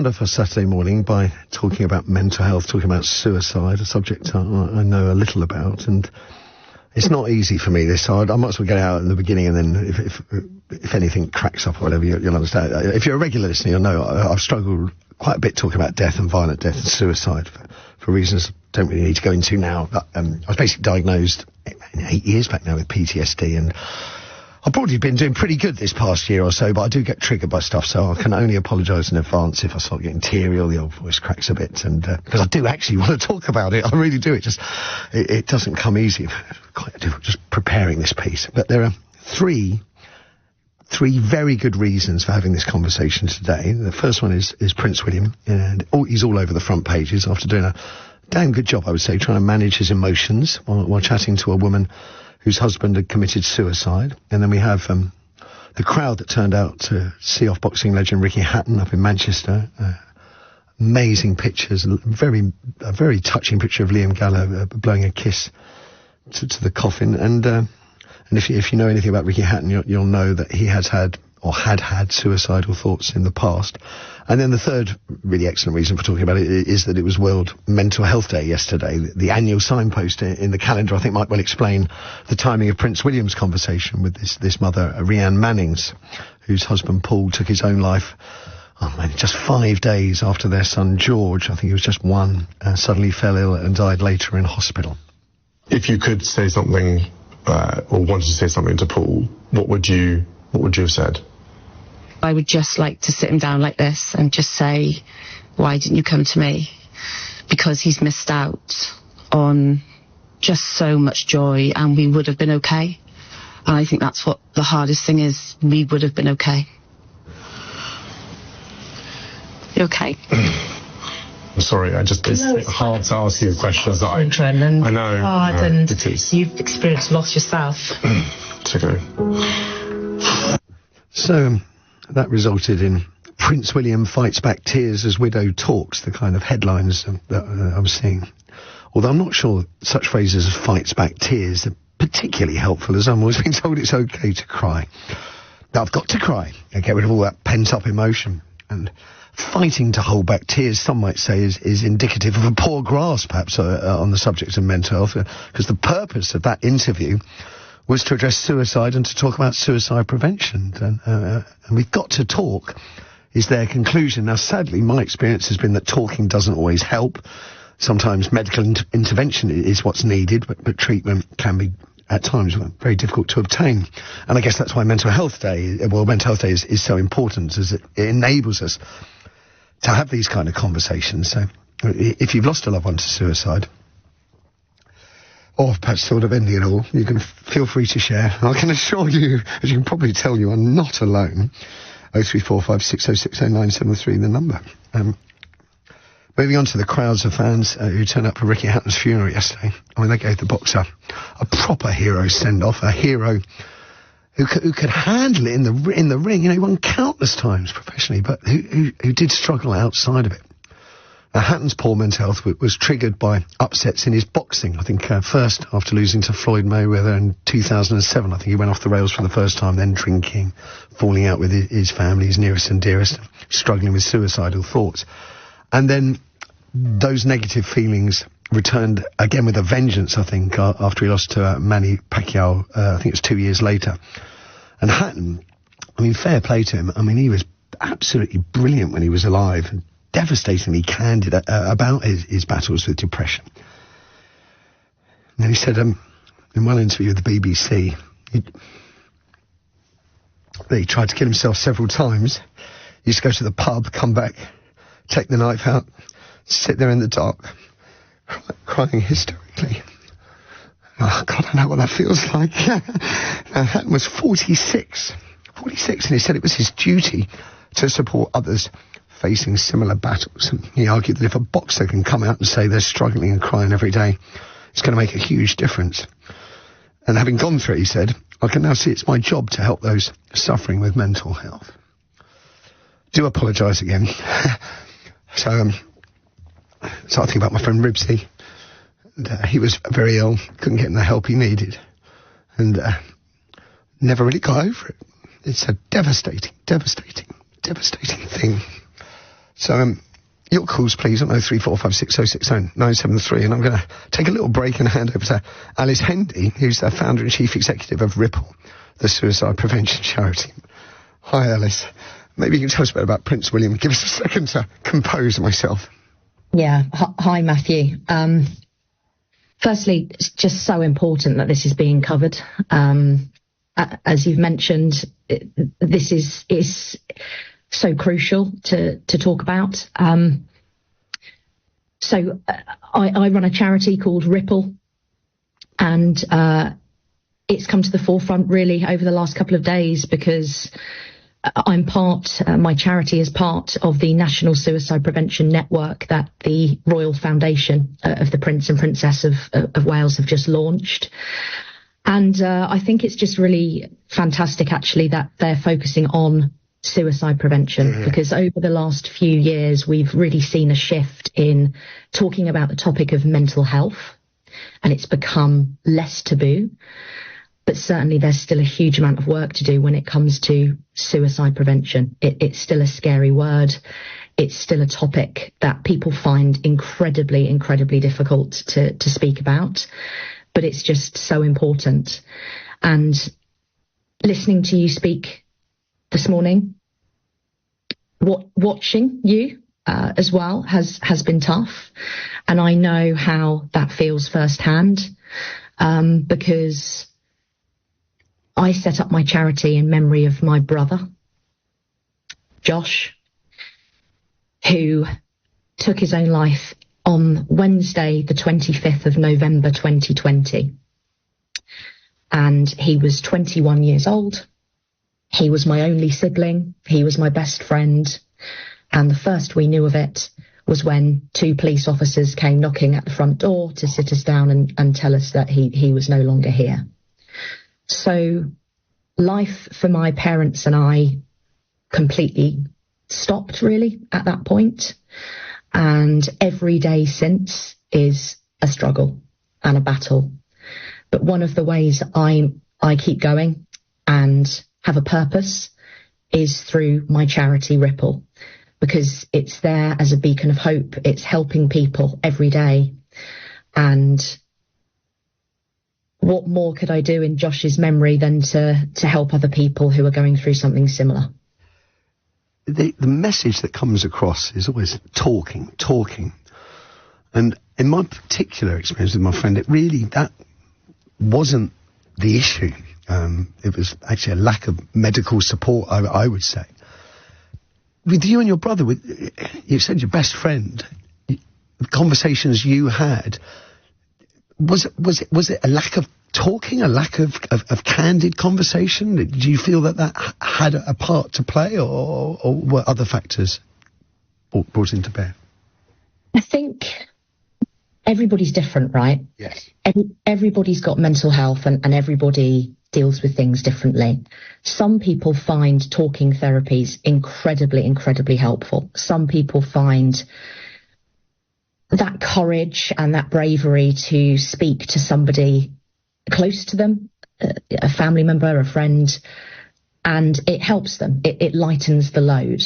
start off a Saturday morning by talking about mental health, talking about suicide, a subject I know a little about, and it's not easy for me this side. I might as well get out in the beginning, and then if anything cracks up or whatever, you'll understand. If you're a regular listener, you'll know I've struggled quite a bit talking about death and violent death and suicide for reasons I don't really need to go into now. But, I was basically diagnosed 8 years back now with PTSD, and I've probably been doing pretty good this past year or so, but I do get triggered by stuff, so I can only apologise in advance if I start getting teary or the old voice cracks a bit, and because I do actually want to talk about it. I really do. It doesn't come easy. Quite difficult just preparing this piece. But there are three very good reasons for having this conversation today. The first one is Prince William, and he's all over the front pages after doing a damn good job, I would say, trying to manage his emotions while chatting to a woman whose husband had committed suicide. And then we have the crowd that turned out to see off boxing legend Ricky Hatton up in Manchester. Amazing pictures, a very touching picture of Liam Gallo blowing a kiss to the coffin. And if you know anything about Ricky Hatton, you'll know that he has had suicidal thoughts in the past. And then the third really excellent reason for talking about it is that it was World Mental Health Day yesterday. The annual signpost in the calendar, I think, might well explain the timing of Prince William's conversation with this mother, Rhiannon Mannings, whose husband Paul took his own life, just 5 days after their son George, I think he was just one, suddenly fell ill and died later in hospital. If you could say something, or wanted to say something to Paul, what would you have said? I would just like to sit him down like this and just say, why didn't you come to me? Because he's missed out on just so much joy, and we would have been okay. And I think that's what the hardest thing is. We would have been okay. You okay? I'm sorry, it's hard to ask you questions that I know. Hard, and you've experienced loss yourself. It's okay. So that resulted in Prince William fights back tears as widow talks, the kind of headlines that I was seeing. Although I'm not sure such phrases as fights back tears are particularly helpful, as I'm always being told it's okay to cry. Now, I've got to cry and get rid of all that pent-up emotion. And fighting to hold back tears, some might say, is indicative of a poor grasp, perhaps, on the subject of mental health, because the purpose of that interview was to address suicide and to talk about suicide prevention. And we've got to talk, is their conclusion. Now, sadly, my experience has been that talking doesn't always help. Sometimes medical intervention is what's needed, but treatment can be, at times, very difficult to obtain. And I guess that's why Mental Health Day, Mental Health Day is so important, as it enables us to have these kind of conversations. So if you've lost a loved one to suicide, or perhaps thought of ending it all, you can feel free to share. I can assure you, as you can probably tell, you are not alone. 0345 606 0973, the number. Moving on to the crowds of fans who turned up for Ricky Hatton's funeral yesterday. I mean, they gave the boxer a proper hero send-off, a hero who could handle it in the ring. You know, he won countless times professionally, but who did struggle outside of it. Now, Hatton's poor mental health was triggered by upsets in his boxing. I think first after losing to Floyd Mayweather in 2007, I think he went off the rails for the first time, then drinking, falling out with his family, his nearest and dearest, struggling with suicidal thoughts. And then those negative feelings returned again with a vengeance, I think, after he lost to Manny Pacquiao, I think it was 2 years later. And Hatton, I mean, fair play to him. I mean, he was absolutely brilliant when he was alive, and devastatingly candid about his battles with depression. And he said in one interview with the BBC that he tried to kill himself several times. He used to go to the pub, come back, take the knife out, sit there in the dark, crying hysterically. Oh, God, I know what that feels like. Hatton was 46, and he said it was his duty to support others facing similar battles. And he argued that if a boxer can come out and say they're struggling and crying every day, it's going to make a huge difference. And having gone through it, he said, I can now see it's my job to help those suffering with mental health. Do apologise again. So I think about my friend Ribsy. And, he was very ill, couldn't get him the help he needed, and never really got over it. It's a devastating thing. So, your calls, please, on 03456060973, and I'm going to take a little break and hand over to Alice Hendy, who's the founder and chief executive of Ripple, the suicide prevention charity. Hi, Alice. Maybe you can tell us a bit about Prince William. Give us a second to compose myself. Yeah. Hi, Matthew. Firstly, it's just so important that this is being covered. As you've mentioned, this is so crucial to talk about. So I run a charity called Ripple, and it's come to the forefront really over the last couple of days because my charity is part of the National Suicide Prevention Network that the Royal Foundation of the Prince and Princess of Wales have just launched. And I think it's just really fantastic, actually, that they're focusing on suicide prevention, because over the last few years, we've really seen a shift in talking about the topic of mental health, and it's become less taboo. But certainly there's still a huge amount of work to do when it comes to suicide prevention. It's still a scary word. It's still a topic that people find incredibly, incredibly difficult to speak about. But it's just so important. And listening to you speak this morning, watching you as well has been tough. And I know how that feels firsthand, because I set up my charity in memory of my brother, Josh, who took his own life on Wednesday, the 25th of November, 2020. And he was 21 years old. He was my only sibling. He was my best friend. And the first we knew of it was when 2 police officers came knocking at the front door to sit us down and tell us that he was no longer here. So life for my parents and I completely stopped really at that point. And every day since is a struggle and a battle. But one of the ways I keep going and have a purpose is through my charity Ripple, because it's there as a beacon of hope. It's helping people every day. And what more could I do in Josh's memory than to help other people who are going through something similar? The message that comes across is always talking. And in my particular experience with my friend, that wasn't the issue. It was actually a lack of medical support, I would say. With you and your brother, you said your best friend, the conversations you had, was it a lack of talking, a lack of candid conversation? Did you feel that had a part to play, or were other factors brought into bear? I think everybody's different, right? Yes. Everybody's got mental health and everybody deals with things differently. Some people find talking therapies incredibly, incredibly helpful. Some people find that courage and that bravery to speak to somebody close to them, a family member, a friend, and it helps them. It lightens the load.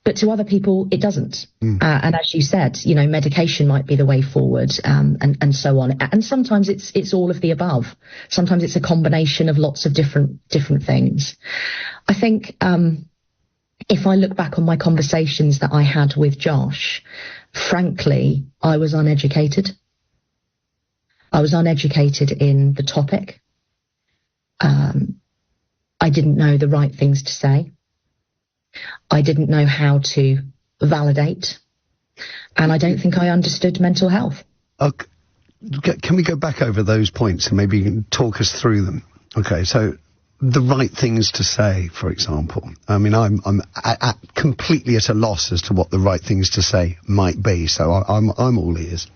But to other people, it doesn't. And as you said, medication might be the way forward, and so on. And sometimes it's all of the above. Sometimes it's a combination of lots of different things. I think if I look back on my conversations that I had with Josh, frankly, I was uneducated. I was uneducated in the topic. I didn't know the right things to say. I didn't know how to validate. And I don't think I understood mental health. Okay. Can we go back over those points and maybe you can talk us through them? Okay, so the right things to say, for example. I mean, I'm completely at a loss as to what the right things to say might be. So I'm all ears.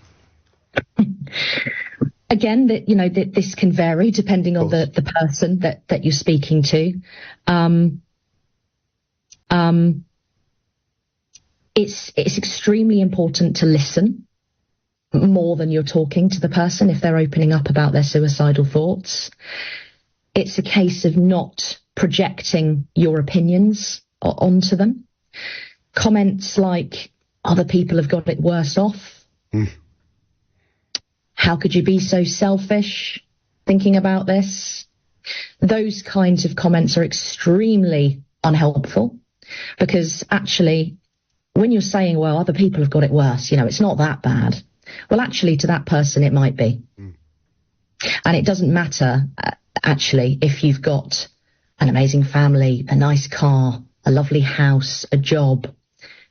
Again, this can vary depending on the person that you're speaking to. It's extremely important to listen more than you're talking to the person if they're opening up about their suicidal thoughts. It's a case of not projecting your opinions onto them. Comments like, other people have got it worse off. How could you be so selfish thinking about this? Those kinds of comments are extremely unhelpful, because actually, when you're saying, well, other people have got it worse, it's not that bad. Well, actually, to that person, it might be. And it doesn't matter, actually, if you've got an amazing family, a nice car, a lovely house, a job,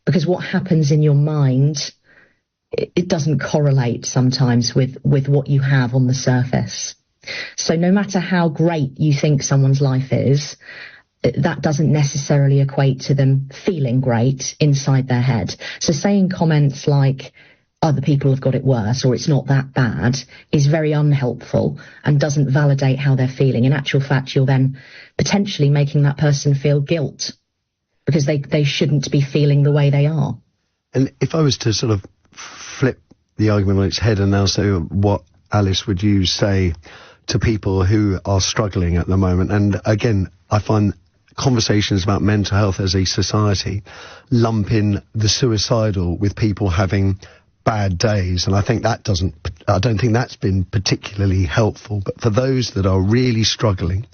because what happens in your mind, it doesn't correlate sometimes with what you have on the surface. So no matter how great you think someone's life is, that doesn't necessarily equate to them feeling great inside their head. So saying comments like, other people have got it worse, or it's not that bad, is very unhelpful and doesn't validate how they're feeling. In actual fact, you're then potentially making that person feel guilt, because they shouldn't be feeling the way they are. And if I was to sort of flip the argument on its head and now say, what, Alice, would you say to people who are struggling at the moment? And again, I find conversations about mental health as a society lump in the suicidal with people having bad days, and I don't think that's been particularly helpful. But for those that are really struggling,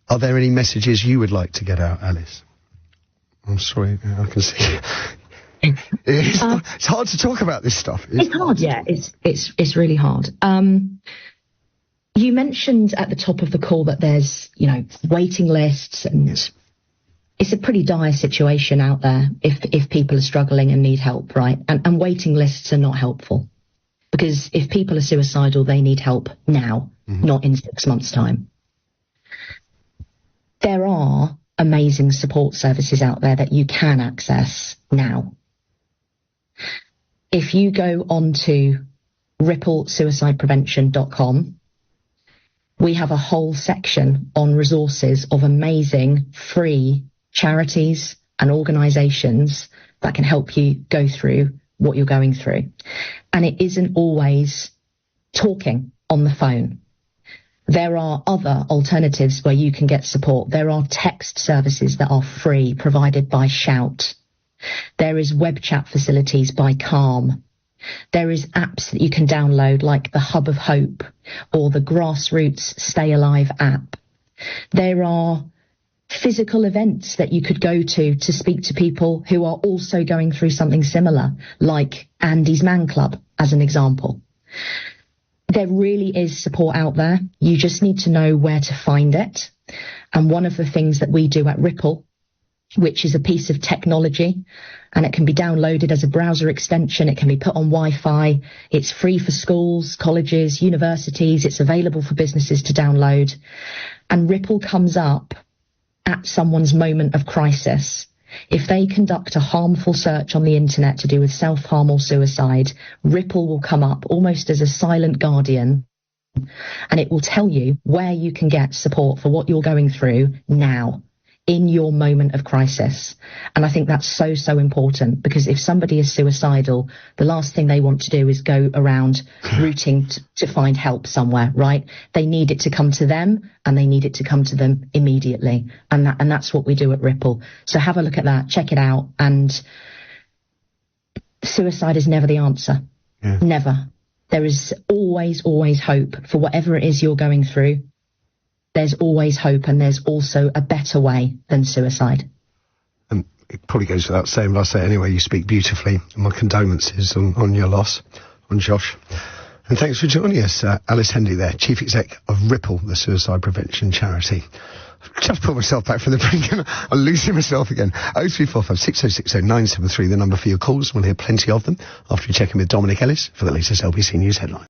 are there any messages you would like to get out, Alice? I'm sorry, I can see. It's hard to talk about this stuff. It's hard, yeah. It's really hard. You mentioned at the top of the call that there's, waiting lists, and it's a pretty dire situation out there if people are struggling and need help, right? And waiting lists are not helpful, because if people are suicidal, they need help now, not in 6 months' time. There are amazing support services out there that you can access now. If you go onto ripplesuicideprevention.com, we have a whole section on resources of amazing free charities and organisations that can help you go through what you're going through. And it isn't always talking on the phone. There are other alternatives where you can get support. There are text services that are free, provided by Shout. There is web chat facilities by Calm. There is apps that you can download, like the Hub of Hope or the Grassroots Stay Alive app. There are physical events that you could go to speak to people who are also going through something similar, like Andy's Man Club, as an example. There really is support out there. You just need to know where to find it. And one of the things that we do at Ripple, which is a piece of technology, and it can be downloaded as a browser extension, it can be put on Wi-Fi, it's free for schools, colleges, universities, it's available for businesses to download. And Ripple comes up at someone's moment of crisis. If they conduct a harmful search on the internet to do with self-harm or suicide, Ripple will come up almost as a silent guardian, and it will tell you where you can get support for what you're going through now, in your moment of crisis. And I think that's so, so important, because if somebody is suicidal, the last thing they want to do is go around rooting to find help somewhere, right? They need it to come to them, and they need it to come to them immediately. And that's what we do at Ripple. So have a look at that, check it out. And suicide is never the answer. Yeah. Never. There is always, always hope for whatever it is you're going through. There's always hope, and there's also a better way than suicide. And it probably goes without saying, but I'll say it anyway, you speak beautifully. My condolences on your loss, on Josh. And thanks for joining us, Alice Hendy there, Chief Exec of Ripple, the suicide prevention charity. I've just put myself back from the brink and I'm losing myself again. 0345 6060 973, the number for your calls. We'll hear plenty of them after we check in with Dominic Ellis for the latest LBC News headline.